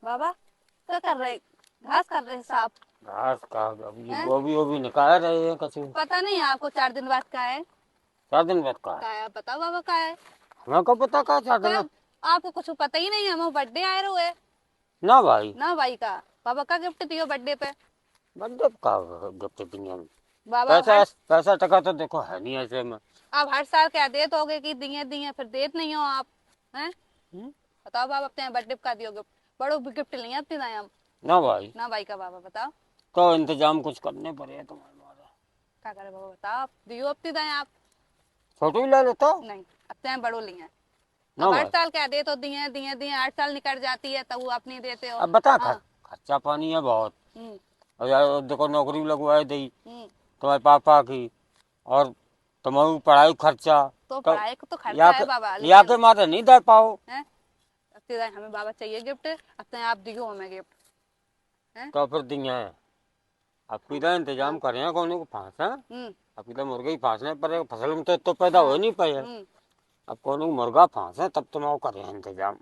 बाबा क्या कर रहे? घास कर रहे साहब? घास का अब ये हैं? गोभी वोभी निकाल रहे हैं कछु। पता नहीं आपको 4 दिन बाद का है? 4 दिन बाद का का है आप बताओ बाबा का है? हमें को पता का 4 दिन कोई बाद? आपको कुछ पता ही नहीं है, हम बर्थडे आए रहे ना भाई, ना भाई का। बाबा का गिफ्ट दियो बर्थडे पे? बर्थडे का गिफ्ट दिए में। बाबा पैसा पैसा टका तो देखो है नहीं ऐसे में। आप हर साल क्या देते होगे कि दिए दिए फिर देते नहीं हो आप? हैं? हम्म? बताओ बाबा अपने बर्थडे का दियो गिफ्ट। बड़ो गिफ्ट नहीं अपने दाए हम। ना भाई, ना भाई का बाबा बताओ। तो इंतजाम कुछ करने पड़े तुम्हारे। क्या करे बाबा बताओ, आप दियो अपने दाए आप। छोटू ही ले लेता। नहीं, अपने बड़ो लिए। ना अब हर भाई, साल क्या दे तो दिए दिए दिए 8 साल निकल जाती है तो वो आप नहीं देते हो। अब बता हाँ। खर्चा पानी है बहुत। हम्म। अब यार देखो नौकरी लगवाए दी हम्म। तुम्हारे पापा की, और तुम्हारी पढ़ाई खर्चा, तो तो पढ़ाई को तो या खर्चा है बाबा, या लेकिन के मारे नहीं दे पाओ। है अपने दाए हमें बाबा चाहिए गिफ्ट, अपने आप दियो हमें गिफ्ट। है? तो फिर दिए हैं आपकी तो इंतजाम हाँ। करें कौन को फांस है। हम्म। आपकी तो मुर्गे ही फांसने पड़ेगा, फसल में तो पैदा हो हाँ। ही नहीं पाए। हम्म। अब कौन को मुर्गा फांस है तब तुम आओ करें इंतजाम।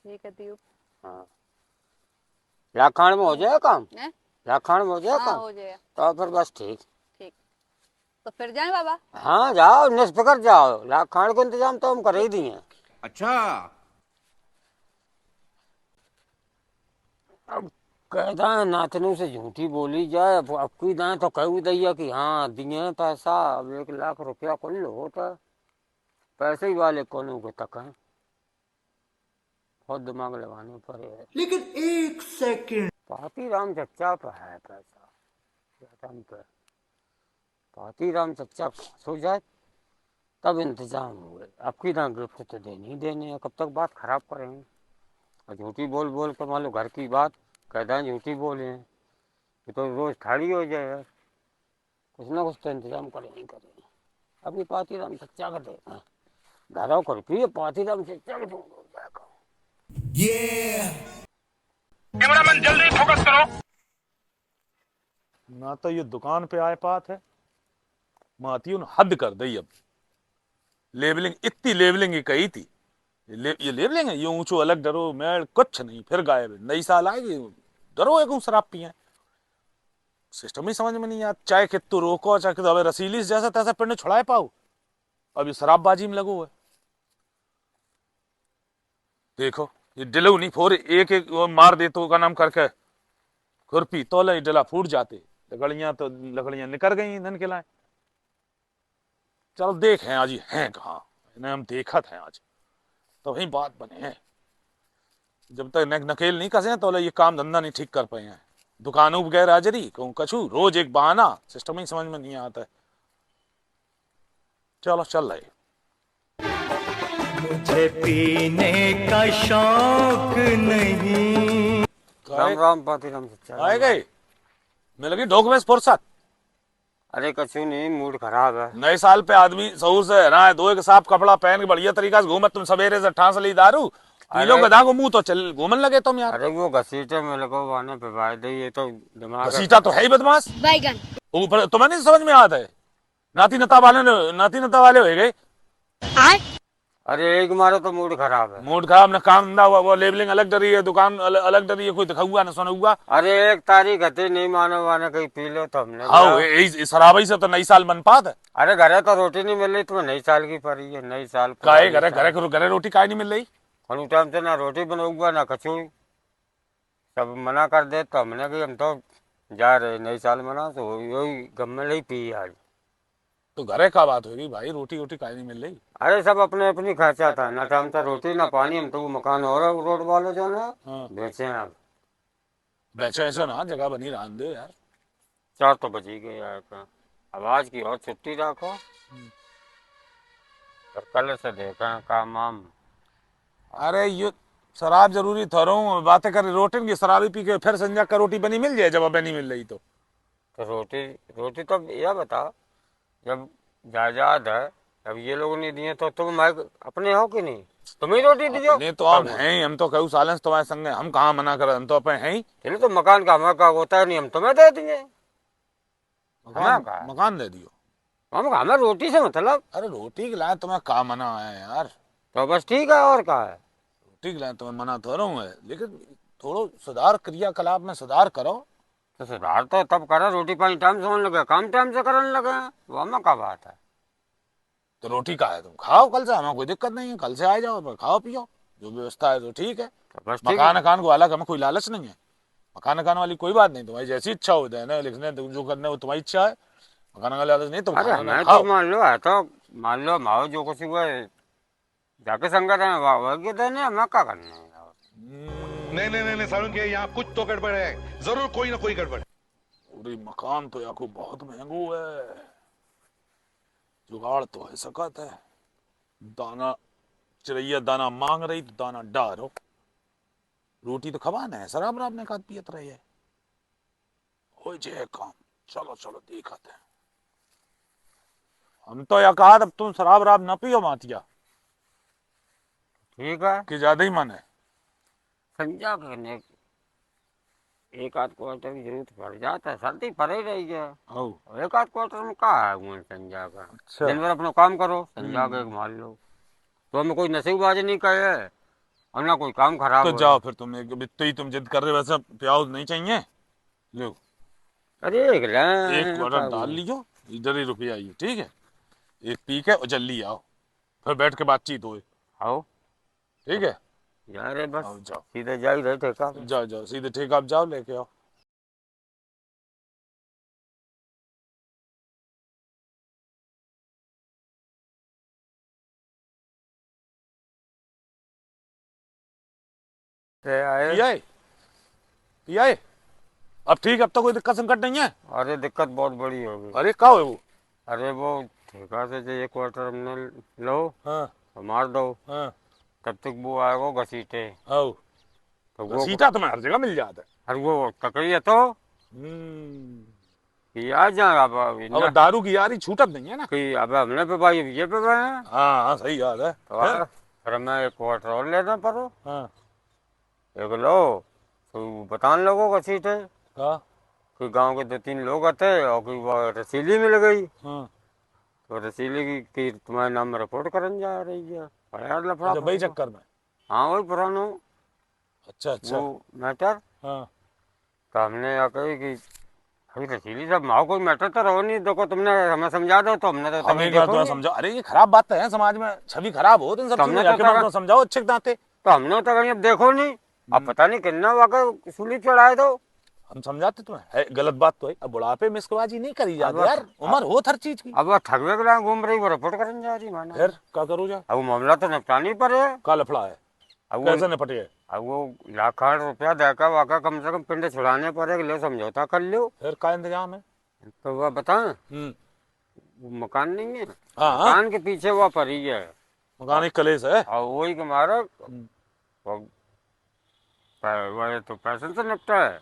ठीक है दियो। हाँ, लाखान में हो जाए काम। है? लाखान में हो जाए हाँ काम। हो जाए। तो फिर बस ठीक। ठीक। तो फिर जाए बाबा? हाँ जाओ निष्फिक्र जाओ, लाखान का इंतजाम तो हम कर ही दिए। अच्छा। अब कहता है नाचनों से झूठी बोली जाए, अब की दाए तो कह दैया कि हाँ दिए पैसा, अब 1 लाख रुपया कुल होता है। पैसे ही वाले कौन को तक है, बहुत दिमाग लगाने पड़े। लेकिन एक सेकंड। पाती राम चच्चा पर है पैसा, पाती राम चच्चा सो जाए तब इंतजाम हुए। आपकी ना गिफ्ट तो देने ही देने हैं, कब तक बात खराब करेंगे। और झूठी बोल बोल कर मान लो घर की बात कहता है झूठी बोले हैं, ये तो रोज ठाड़ी हो जाए यार। कुछ ना कुछ तो इंतजाम करेंगे करेंगे। अभी पाती राम चच्चा का देखना दादा कर फिर पाती राम चच्चा का कैमरामैन जल्दी फोकस करो। ना तो ये दुकान पे आए पात है, माती उन हद कर दी। अब लेबलिंग इतनी लेबलिंग ही कही थी, ये लेबलिंग है, ये ऊंचो अलग डरो मेल कुछ नहीं, फिर गायब। नई साल आएगी डरो एक शराब पिए, सिस्टम ही समझ में नहीं आता। चाहे कितु रोको चाहे कितु, अबे रसीली जैसा तैसा पिंड छुड़ाए पाओ, अब ये शराबबाजी में लगो है। देखो ये डिलो नहीं फोर एक एक मार दे तो का नाम करके खुरपी तो ले डिला फूट जाते, लकड़ियां निकल गई ईंधन के लाए। चल देख हैं आज ये हैं कहाँ, इन्हें हम देखत हैं आज, तो वही बात बने हैं। जब तक नकेल नहीं कसे तो ये काम धंधा नहीं ठीक कर पाए हैं। दुकानों वगैरह हाजरी कहूँ कछू रोज एक बहाना, सिस्टम ही समझ में नहीं आता है। चलो चल रहे। मुझे पीने का शौक नहीं। राम राम पाती राम चच्चा। आए गए मिल गई ढोक में फुर्सत। अरे कछु नहीं, मूड खराब है। नए साल पे आदमी सहूर से रहना है, दो एक साफ कपड़ा पहन के बढ़िया तरीका से घूमत। तुम सवेरे से ठांस ली दारू पी लो, गधा को मुंह तो चल घूमन लगे तुम यार। अरे वो घसीटे मेरे को वाने पे भाई दे, ये तो दिमाग घसीटा तो है ही बदमाश बैगन। ऊपर, तुम्हें नहीं समझ में आता है। नाती नता वाले हो गए। अरे एक मारो तो मूड खराब है। मूड खराब न काम धंधा हुआ, वो लेबलिंग अलग डरी है, दुकान अलग डरी है, कोई दिखा हुआ न सुना हुआ। अरे 1 तारीख हती नहीं मानो वाने कहीं पी लो तो हमने हाँ शराबी से तो नई साल मन पात है। अरे घरे तो रोटी नहीं मिल रही, तुम्हें नई साल की पड़ी है। नई साल काहे घरे घरे रोटी काहे नहीं मिल रही? और टाइम से ना रोटी बनऊगा ना कछु, सब मना कर दे तो हमने कि हम तो जा रहे नई साल मना, तो यही गम में नहीं पी आज। तो घरे का बात होगी भाई, रोटी रोटी काहे नहीं मिल रही? अरे सब अपने अपनी खर्चा था, ना टाइम से रोटी ना पानी। हम तो वो मकान और रोड वाले जो ना बेचे हैं अब। बेचो ऐसा ना जगह बनी रहने दो यार। 4 तो बजी गए यार, आवाज की और छुट्टी रखो, कल से देखा काम वाम। अरे ये शराब जरूरी थोड़ा बातें कर, रोटी की शराबी पी के फिर संजा का रोटी बनी मिल जाए, जब अब नहीं मिल रही तो रोटी रोटी तो यह बता, जब जायदाद है अब ये लोगों ने दिए तो तुम अपने हो कि नहीं? तुम ही रोटी दियो। नहीं तो हम हैं, हम तो कहू सालन तुम्हारे संग हम कहाँ मना कर, हम तो अपने हैं ही। चलो तो मकान का हमारा होता है नहीं, हम तुम्हें दे दिए। मकान दे दियो। हम हमें रोटी से मतलब। अरे रोटी के लाए तुम्हें कहा मना है यार। तो बस ठीक है, और क्या है। रोटी खिलाए, तुम्हें मना तो रहा हूँ, लेकिन थोड़ो सुधार, क्रियाकलाप में सुधार करो। तो सुधार तो तब करा, रोटी पानी टाइम से होने लगे, काम टाइम से करने लगे, वो में क्या बात है। तो रोटी का है, तुम खाओ कल से, हमें कोई दिक्कत नहीं है, कल से आ जाओ, पर खाओ पियो, जो व्यवस्था है तो ठीक है। तो बस ठीक मकान है। अकान को अलग हमें कोई लालच नहीं है, मकान अकान वाली कोई बात नहीं, तुम्हारी जैसी इच्छा हो देना लिखने, तुम जो करने वो तुम्हारी इच्छा है, मकान का लालच नहीं, तुम अरे खाना हमें खाओ। तो मान लो है, तो मान लो माओ जो कुछ हुआ है, जाके संगत है वही देने, हमें क्या करना है। नहीं सारुण के यहाँ कुछ तो गड़बड़ है, जरूर कोई ना कोई गड़बड़ है। पूरी मकान तो याकू बहुत महंगो है, जुगाड़ तो है सकत है। दाना चिड़ैया दाना मांग रही तो दाना डारो, रोटी तो खवाना है, शराब राब ने खाद पियत रही है, हो जाए काम। चलो चलो देखते हैं, हम तो या कहा तब तुम शराब राब न पियो मातिया, ठीक है, कि ज्यादा ही मन है। समझा करने एक आध क्वार्टर की जरूरत पड़ जाता है, सर्दी पड़े रही है, एक आध क्वार्टर में क्या है वो संजा का। अच्छा। दिन भर अपना काम करो, संजा के मान लो, तो हमें कोई नसीबबाजी नहीं करे और ना कोई काम खराब तो हो। जाओ फिर, तुम एक बित्ते ही तुम जिद कर रहे, वैसे प्याज नहीं चाहिए, लो अरे एक क्वार्टर डाल लियो, इधर ही रुपया आइए, ठीक है, एक पी के और जल्दी आओ, फिर बैठ के बातचीत हो, आओ ठीक है। यार बस आओ जाओ, सीधे जा ही रहे थे का। जाओ जाओ सीधे, ठीक, आप जाओ लेके आओ। आए पियाए पियाए, अब ठीक है, अब तो कोई दिक्कत संकट नहीं है। अरे दिक्कत बहुत बड़ी होगी। अरे क्या है वो? अरे वो ठेका से जो एक क्वार्टर हमने लो हाँ तो मार दो, हाँ तब तक वो आएगा घसीटे, आओ, तो वो सीटा तुम्हें हर जगह मिल जाता है। और वो ककड़ी है तो कि आ जा अब अब दारू की यारी छूटत नहीं है ना, कि अब हमने पे भाई ये पे भाई हैं। हाँ हाँ सही बात है। तो फिर मैं एक क्वार्टर और लेना पड़ो, हाँ एक लो तो बताने लोगों को सीट है हाँ कि गांव के 2-3 लोग आते और कि वो रसीली मिल गई, हाँ, तो रसीली की तुम्हारे नाम में रिपोर्ट करने जा रही है, बड़ा लफड़ा। अच्छा भाई चक्कर में, हाँ वही पुराना अच्छा अच्छा, वो मैटर। हाँ तो हमने या कही कि अभी रसीली साहब माओ कोई मैटर तो रहो नहीं, देखो तुमने हमें समझा दो तो हमने तो हमें क्या तुम्हें समझाओ, अरे ये खराब बात है, समाज में छवि खराब हो तो इन सब तुमने चीजों तो जाके मतलब समझाओ अच्छे दांते। तो हमने तो कहीं अब देखो नहीं, अब पता नहीं कितना वाकई सूली चढ़ाए दो। हम समझाते तुम्हें, है गलत बात तो है, अब बुढ़ापे में इसकबाजी नहीं करी जाती अब- यार, उम्र हो हर चीज की। अब वो ठगवे के लायक घूम रही, वो रिपोर्ट करने जा रही माना। फिर क्या करूँ जा, अब वो मामला तो निपटाना ही पड़े। का लफड़ा है, अब कैसे निपटे है? वो लाख रुपया देकर वाका कम से कम पिंड छुड़ाने पड़े, ले समझौता कर लो। फिर का इंतजाम है? तो वह बता, वो मकान नहीं है, हाँ मकान के पीछे वो पड़ी है, मकान एक कलेश है। और वही के मारे वो तो पैसे से निपटा है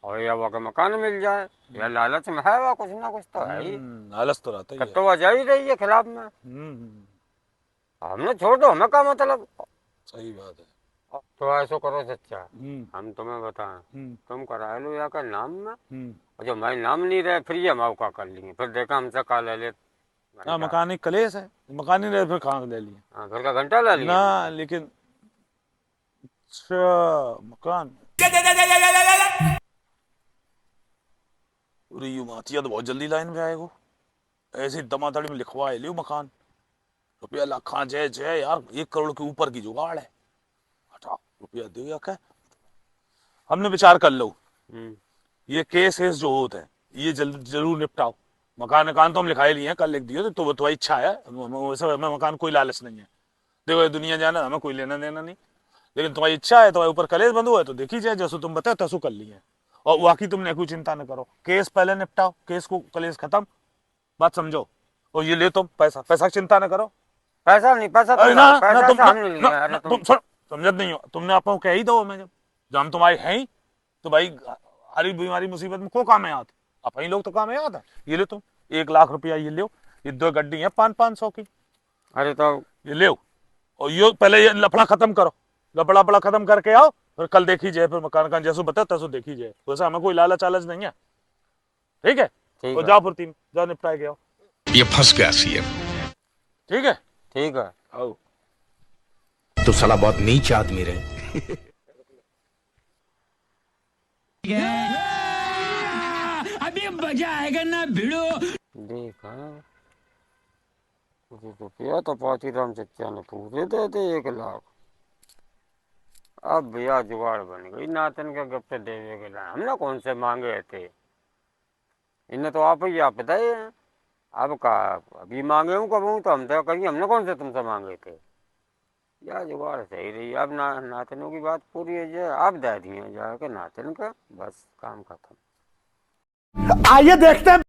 और या वो का मकान मिल जाए, या लालच में है, वह कुछ ना कुछ तो है ही। आलस तो रहता ही है। तो वह जा ही रही है खिलाफ में, हमने छोड़ दो, हमें क्या मतलब। सही बात है। तो ऐसा करो सच्चा, हम तुम्हें बताएं, तुम करा लो या का नाम में, और जो हमारे नाम नहीं रहे फिर ये हम का कर लेंगे, फिर देखा हमसे का ले ले। हाँ मकान एक कलेश है, मकान ही रहे फिर कहाँ ले लिए हाँ घर का घंटा ले लिया ना, लेकिन अच्छा मकान, अरे यू मातिया तो बहुत जल्दी लाइन में आएगो, ऐसे दमादड़ी में लिखवाए लियो मकान, रुपया लाखा जय जय यार, 1 करोड़ के ऊपर की जुगाड़ है, हटा रुपया दे या क्या। हमने विचार कर लो, ये केस जो होते हैं ये जरूर निपटाओ, मकान तो हम लिखाए लिए हैं, कल लिख दिए तो वो तुम्हारी इच्छा है, वैसे हमें मकान कोई लालच नहीं है, देखो ये दुनिया जाना, हमें कोई लेना देना नहीं, लेकिन तुम्हारी इच्छा है, तुम्हारे ऊपर कलेश बंद हुआ है तो देखी जाए, जैसो तुम बताओ तैसो कर लिए, और बाकी तुमने कोई चिंता न करो, केस पहले निपटाओ, केस को कलेश खत्म, बात समझो, और ये ले तुम पैसा, पैसा की चिंता न करो। पैसा नहीं, पैसा अरे तो ना, पैसा ना, तो हमने लिया। अरे तुम समझत नहीं हो, तुमने आपको कह ही दो, मैं जब हम तुम्हारे हैं ही तो भाई हरी बीमारी मुसीबत में को काम है आते, आप ही लोग तो काम है आता है, ये लो तुम 1 लाख रुपया ये लो, ये 2 गड्डी है 500-500 की, अरे तो ये ले, और ये पहले ये लफड़ा खत्म करो, लफड़ा खत्म करके आओ, फिर कल देखी जाए, फिर मकान का जैसो बताओ तैसो देखी जाए, वैसे हमें कोई लालच नहीं है, ठीक है? तो जाओ फुर्ती में जाओ, निपटाए गया ये फंस गया सीएम। ठीक है? ठीक है। आओ। तो साला बहुत नीच आदमी रहे। अभी मजा आएगा ना भिड़ो। देखा मुझे तो किया तो पातीराम चचा ने पूरे दे दे 1 लाख। अब भैया जुगाड़ बन गई, नातन का गिफ्ट देवे के लिए हमने कौन से मांगे थे, इन्हें तो आप ही आप बताइए। अब का अभी मांगे हूँ कब हूँ तो हम तो कहीं हमने कौन से तुमसे मांगे थे। या जुगाड़ सही रही। अब नातनों की बात पूरी है जाए, अब दे दिए जाके नातन का, बस काम खत्म। आइए देखते हैं।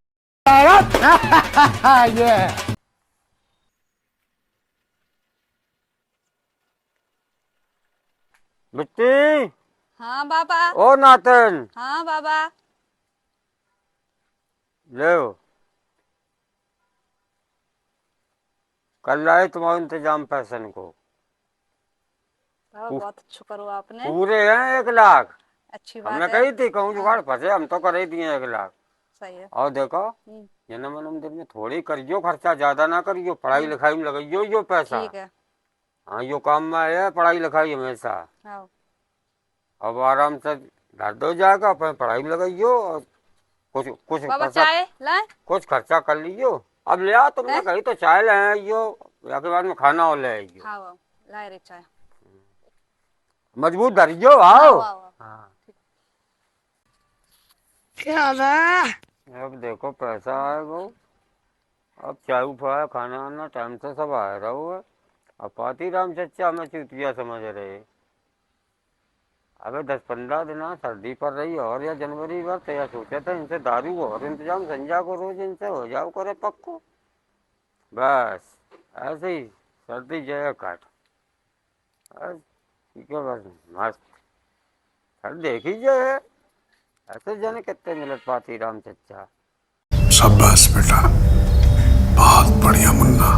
ये बिट्टी हाँ बाबा। ओ नातन हाँ बाबा। ले कल लाए तुम्हारे इंतजाम पैसन को, बाबा बहुत अच्छा करो आपने। पूरे हैं 1 लाख। अच्छी बात हमने है। कही थी कहूँ जुगाड़ फंसे, हम तो कर ही दिए 1 लाख। सही है। और देखो जन्म दिन में थोड़ी करियो, खर्चा ज्यादा ना करियो, पढ़ाई लिखाई में लगाइयो यो पैसा। ठीक है। हाँ यो काम में है पढ़ाई लिखाई हमेशा। हाँ। अब आराम से घर दो जाएगा, अपने पढ़ाई में लगाइयो और कुछ कुछ बाबा खर्चा, चाय लाए। कुछ खर्चा कर लियो। अब ले आ, तुमने कही तो चाय ले आइयो, या के बाद में खाना और ले आइयो। हाँ बाबा लाए रे चाय। मजबूत धरियो। आओ। हाँ। हाँ क्या था? अब देखो पैसा आएगा, अब चाय उफाया खाना आना टाइम से सब आया रहो है। अब पातीराम चचा हमें चूतिया समझ रहे। अबे 10-15 दिन सर्दी पड़ रही है और या जनवरी भर तो या सोचा था इनसे दारू और इंतजाम संजा को रोज इनसे हो जाओ करे पक्को। बस ऐसे ही सर्दी जय काट। बस ठीक है, बस मस्त सर देखी जाए ऐसे जाने कितने मिनट पातीराम चचा। शाबाश बेटा, बहुत बढ़िया मुन्ना।